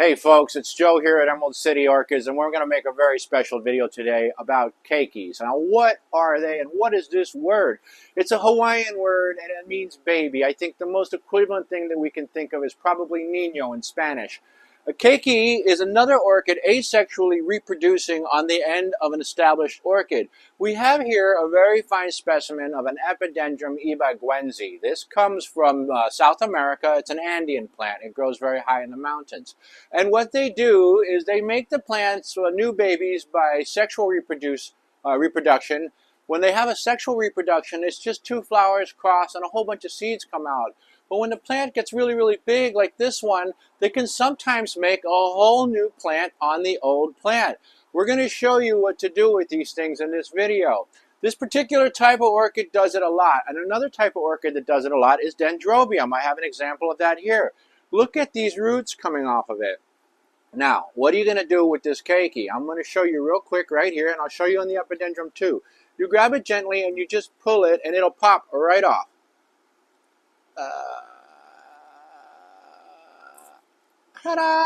Hey folks, it's Joe here at Emerald City Orchids, and we're going to make a very special video today about keikis. Now, what are they and what is this word? It's a Hawaiian word and it means baby. I think the most equivalent thing that we can think of is probably niño in Spanish. A keiki is another orchid asexually reproducing on the end of an established orchid. We have here a very fine specimen of an Epidendrum ibaguense. This comes from South America. It's an Andean plant. It grows very high in the mountains. And what they do is they make the plants new babies by sexual reproduction. When they have a sexual reproduction, it's just two flowers cross and a whole bunch of seeds come out. But when the plant gets really, really big, like this one, they can sometimes make a whole new plant on the old plant. We're going to show you what to do with these things in this video. This particular type of orchid does it a lot. And another type of orchid that does it a lot is Dendrobium. I have an example of that here. Look at these roots coming off of it. Now, what are you going to do with this keiki? I'm going to show you real quick right here, and I'll show you on the Epidendrum too. You grab it gently and you just pull it and it'll pop right off. Ta-da!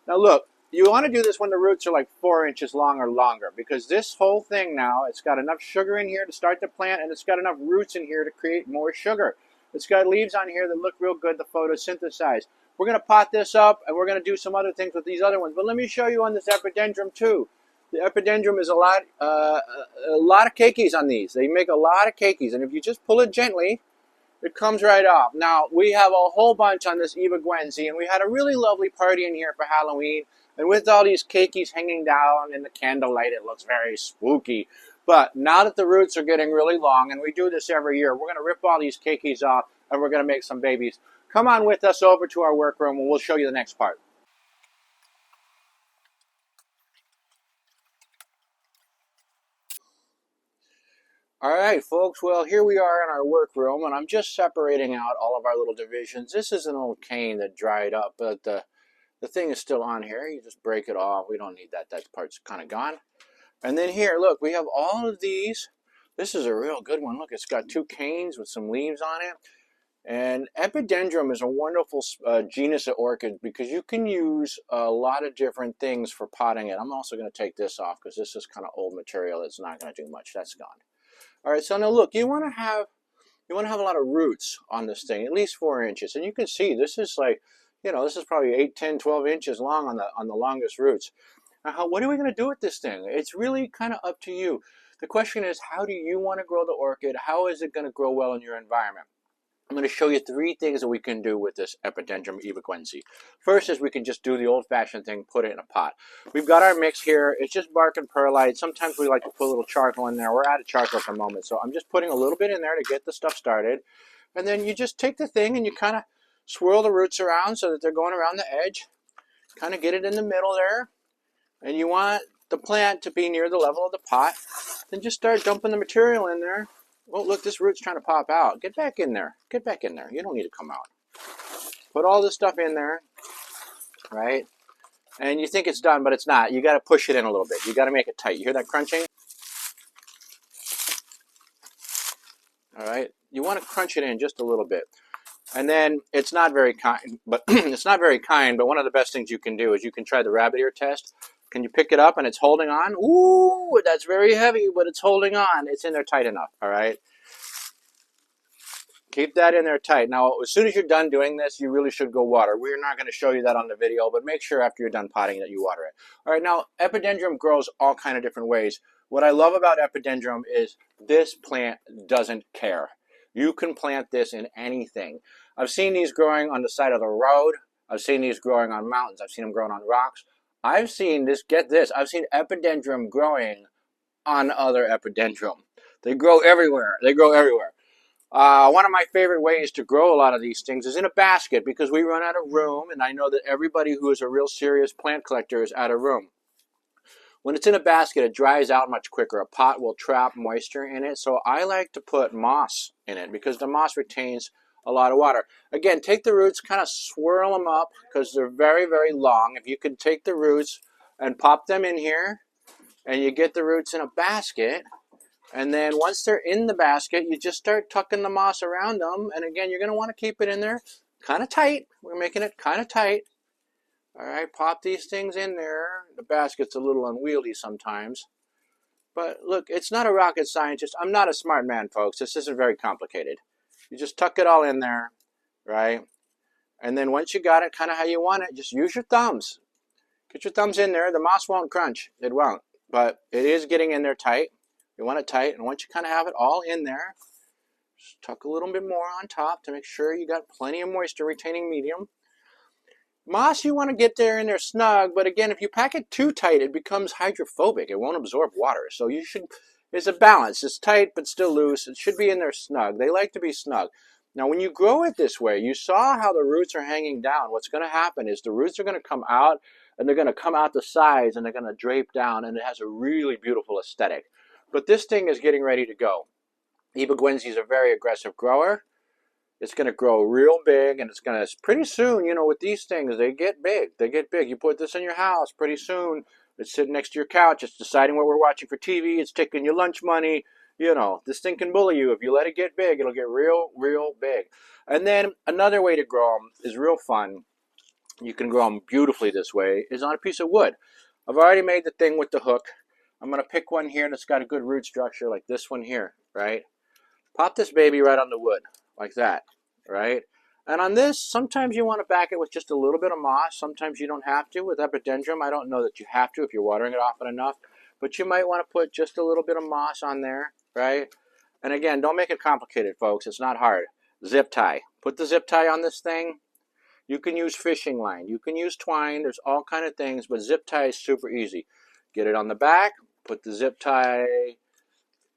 Now look, you want to do this when the roots are like 4 inches long or longer, because this whole thing now, it's got enough sugar in here to start the plant, and it's got enough roots in here to create more sugar. It's got leaves on here that look real good to photosynthesize. We're going to pot this up, and we're going to do some other things with these other ones. But let me show you on this Epidendrum too. The Epidendrum is a lot of keikis on these. They make a lot of keikis, and if you just pull it gently, it comes right off. Now, we have a whole bunch on this ibaguense, and we had a really lovely party in here for Halloween. And with all these keikis hanging down in the candlelight, it looks very spooky. But now that the roots are getting really long, and we do this every year, we're going to rip all these keikis off, and we're going to make some babies. Come on with us over to our workroom, and we'll show you the next part. All right, folks, well, here we are in our workroom, and I'm just separating out all of our little divisions. This is an old cane that dried up, but the thing is still on here. You just break it off. We don't need that. That part's kind of gone. And then here, look, we have all of these. This is a real good one. Look, it's got two canes with some leaves on it. And Epidendrum is a wonderful genus of orchid because you can use a lot of different things for potting it. I'm also going to take this off because this is kind of old material. It's not going to do much. That's gone. All right, so now look, you want to have a lot of roots on this thing, at least 4 inches. And you can see this is like, this is probably 8, 10, 12 inches long on the longest roots. Now, what are we going to do with this thing? It's really kind of up to you. The question is, how do you want to grow the orchid? How is it going to grow well in your environment? I'm going to show you 3 things that we can do with this Epidendrum ibaguense. First is we can just do the old-fashioned thing, put it in a pot. We've got our mix here. It's just bark and perlite. Sometimes we like to put a little charcoal in there. We're out of charcoal at the moment, so I'm just putting a little bit in there to get the stuff started. And then you just take the thing and you kind of swirl the roots around so that they're going around the edge. Kind of get it in the middle there. And you want the plant to be near the level of the pot. Then just start dumping the material in there. Oh, look, this root's trying to pop out. Get back in there. Get back in there. You don't need to come out. Put all this stuff in there, right? And you think it's done, but it's not. You got to push it in a little bit. You got to make it tight. You hear that crunching? All right. You want to crunch it in just a little bit. And then it's not very kind, but it's not very kind, but one of the best things you can do is you can try the rabbit ear test. Can you pick it up and it's holding on? Ooh, that's very heavy, but it's holding on. It's in there tight enough, all right? Keep that in there tight. Now, as soon as you're done doing this, you really should go water. We're not going to show you that on the video, but make sure after you're done potting that you water it. All right, now, Epidendrum grows all kind of different ways. What I love about Epidendrum is this plant doesn't care. You can plant this in anything. I've seen these growing on the side of the road. I've seen these growing on mountains. I've seen them growing on rocks. I've seen this, get this, I've seen Epidendrum growing on other Epidendrum. They grow everywhere. They grow everywhere. One of my favorite ways to grow a lot of these things is in a basket because we run out of room, and I know that everybody who is a real serious plant collector is out of room. When it's in a basket, it dries out much quicker. A pot will trap moisture in it, so I like to put moss in it because the moss retains a lot of water. Again, take the roots, kind of swirl them up because they're very, very long. If you can take the roots and pop them in here, and you get the roots in a basket, and then once they're in the basket, you just start tucking the moss around them. And again, you're going to want to keep it in there kind of tight. We're making it kind of tight. All right, pop these things in there. The basket's a little unwieldy sometimes. But look, it's not a rocket scientist. I'm not a smart man, folks. This isn't very complicated. You just tuck it all in there, right? And then once you got it kind of how you want it, just use your thumbs. Get your thumbs in there. The moss won't crunch. It won't. But it is getting in there tight. You want it tight. And once you kind of have it all in there, just tuck a little bit more on top to make sure you got plenty of moisture retaining medium. Moss, you want to get there in there snug, but again, if you pack it too tight, it becomes hydrophobic. It won't absorb water. So you should, it's a balance. It's tight, but still loose. It should be in there snug. They like to be snug. Now, when you grow it this way, you saw how the roots are hanging down. What's going to happen is the roots are going to come out, and they're going to come out the sides, and they're going to drape down, and it has a really beautiful aesthetic. But this thing is getting ready to go. Eva Gwenzi is a very aggressive grower. It's going to grow real big, and it's going to, pretty soon, you know, with these things, they get big. They get big. You put this in your house, pretty soon, it's sitting next to your couch. It's deciding what we're watching for TV. It's taking your lunch money. You know, this thing can bully you. If you let it get big, it'll get real, real big. And then another way to grow them is real fun. You can grow them beautifully this way, is on a piece of wood. I've already made the thing with the hook. I'm going to pick one here that's got a good root structure like this one here, right? Pop this baby right on the wood, like that, right? And on this, sometimes you want to back it with just a little bit of moss. Sometimes you don't have to. With epidendrum, I don't know that you have to if you're watering it often enough. But you might want to put just a little bit of moss on there, right? And again, don't make it complicated, folks. It's not hard. Zip tie. Put the zip tie on this thing. You can use fishing line. You can use twine. There's all kind of things, but zip tie is super easy. Get it on the back. Put the zip tie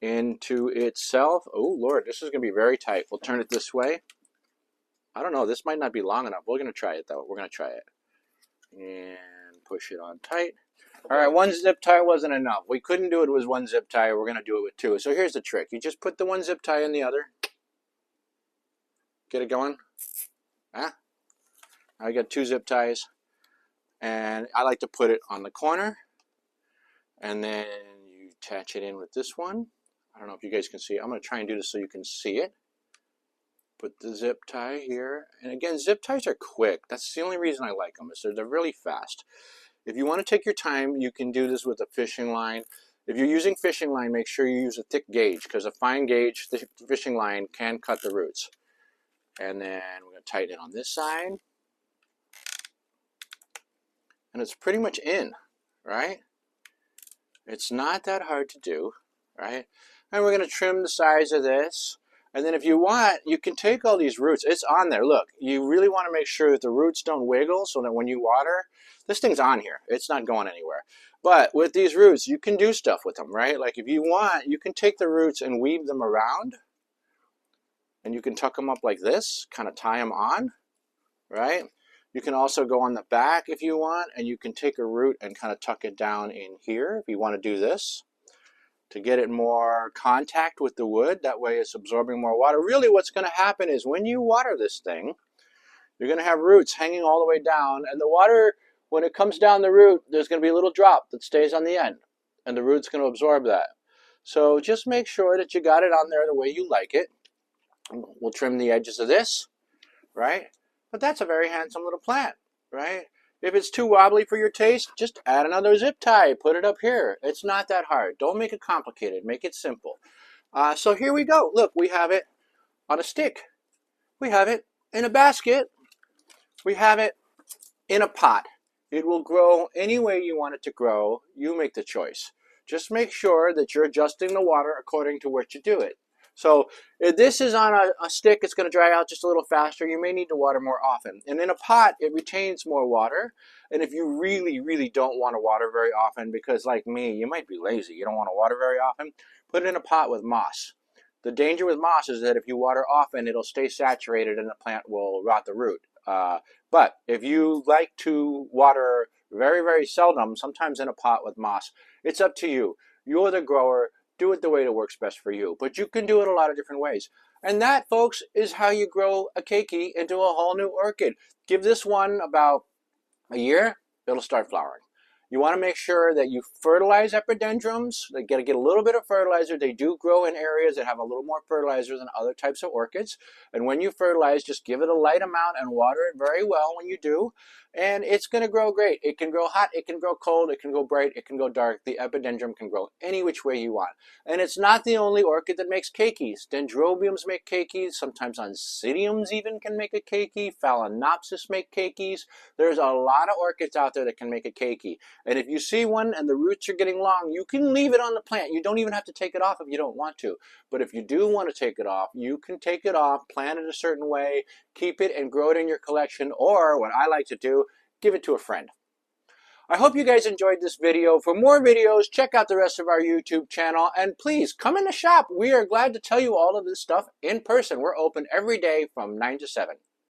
into itself. Oh, Lord, this is going to be very tight. We'll turn it this way. I don't know. This might not be long enough. We're going to try it, though. We're going to try it. And push it on tight. All right, one zip tie wasn't enough. We couldn't do it with one zip tie. We're going to do it with two. So here's the trick. You just put the one zip tie in the other. Get it going. Huh? I got two zip ties. And I like to put it on the corner. And then you attach it in with this one. I don't know if you guys can see it. I'm going to try and do this so you can see it. Put the zip tie here. And again, zip ties are quick. That's the only reason I like them, is they're really fast. If you want to take your time, you can do this with a fishing line. If you're using fishing line, make sure you use a thick gauge, because a fine gauge fishing line can cut the roots. And then we're going to tighten it on this side. And it's pretty much in, right? It's not that hard to do, right? And we're going to trim the size of this. And then if you want, you can take all these roots. It's on there. Look, you really want to make sure that the roots don't wiggle so that when you water, this thing's on here. It's not going anywhere. But with these roots, you can do stuff with them, right? Like if you want, you can take the roots and weave them around. And you can tuck them up like this, kind of tie them on, right? You can also go on the back if you want, and you can take a root and kind of tuck it down in here if you want to do this, to get it more contact with the wood. That way it's absorbing more water. Really what's going to happen is when you water this thing, you're going to have roots hanging all the way down, and the water, when it comes down the root, there's going to be a little drop that stays on the end, and the root's going to absorb that. So just make sure that you got it on there the way you like it. We'll trim the edges of this, right? But that's a very handsome little plant, right? If it's too wobbly for your taste, just add another zip tie. Put it up here. It's not that hard. Don't make it complicated. Make it simple. So here we go. Look, we have it on a stick. We have it in a basket. We have it in a pot. It will grow any way you want it to grow. You make the choice. Just make sure that you're adjusting the water according to what you do it. So if this is on a stick, it's going to dry out just a little faster. You may need to water more often. And in a pot, it retains more water. And if you really, really don't want to water very often, because like me, you might be lazy, you don't want to water very often, put it in a pot with moss. The danger with moss is that if you water often, it'll stay saturated and the plant will rot the root. But if you like to water very, very seldom, sometimes in a pot with moss, it's up to you. You're the grower. Do it the way that works best for you. But you can do it a lot of different ways. And that, folks, is how you grow a keiki into a whole new orchid. Give this one about a year, it'll start flowering. You want to make sure that you fertilize epidendrums. They got to get a little bit of fertilizer. They do grow in areas that have a little more fertilizer than other types of orchids. And when you fertilize, just give it a light amount and water it very well when you do. and it's going to grow great. It can grow hot, it can grow cold, it can go bright, it can go dark. The epidendrum can grow any which way you want. And it's not the only orchid that makes keikis. Dendrobiums make keikis, sometimes oncidiums even can make a keiki, phalaenopsis make keikis. There's a lot of orchids out there that can make a keiki. And if you see one and the roots are getting long, you can leave it on the plant. You don't even have to take it off if you don't want to. But if you do want to take it off, you can take it off, plant it a certain way, keep it and grow it in your collection, or what I like to do, give it to a friend. I hope you guys enjoyed this video. For more videos, check out the rest of our YouTube channel, and please come in the shop. We are glad to tell you all of this stuff in person. We're open every day from 9 to 7.